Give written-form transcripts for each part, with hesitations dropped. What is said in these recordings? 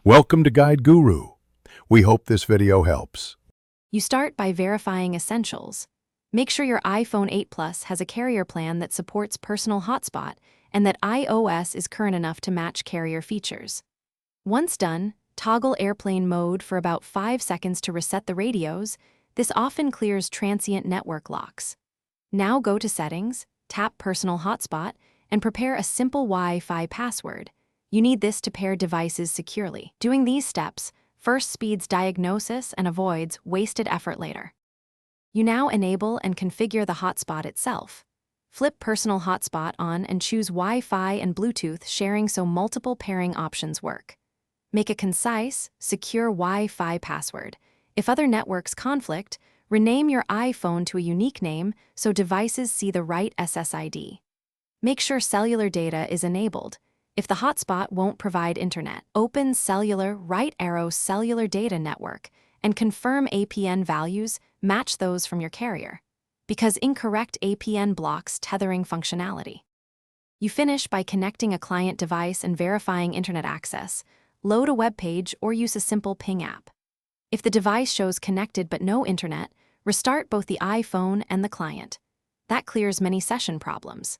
Welcome to Guide Guru. We hope this video helps. You start by verifying essentials. Make sure your iPhone 8 Plus has a carrier plan that supports personal hotspot and that iOS is current enough to match carrier features. Once done, toggle airplane mode for about 5 seconds to reset the radios. This often clears transient network locks. Now go to Settings, tap Personal Hotspot, and prepare a simple Wi-Fi password. You need this to pair devices securely. Doing these steps first speeds diagnosis and avoids wasted effort later. You now enable and configure the hotspot itself. Flip Personal Hotspot on and choose Wi-Fi and Bluetooth sharing so multiple pairing options work. Make a concise, secure Wi-Fi password. If other networks conflict, rename your iPhone to a unique name so devices see the right SSID. Make sure cellular data is enabled. If the hotspot won't provide internet, open Cellular right arrow cellular data network and confirm APN values match those from your carrier, because incorrect APN blocks tethering functionality. You finish by connecting a client device and verifying internet access. Load a web page or use a simple ping app. If the device shows connected but no internet, restart both the iPhone and the client. That clears many session problems.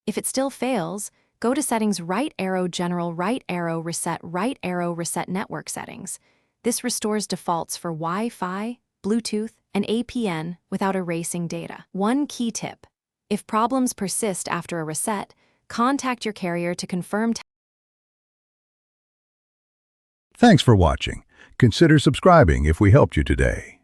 If it still fails, go to Settings right arrow General right arrow reset network settings. This restores defaults for Wi-Fi, Bluetooth, and APN without erasing data. One key tip: if problems persist after a reset, contact your carrier to confirm. Thanks for watching. Consider subscribing if we helped you today.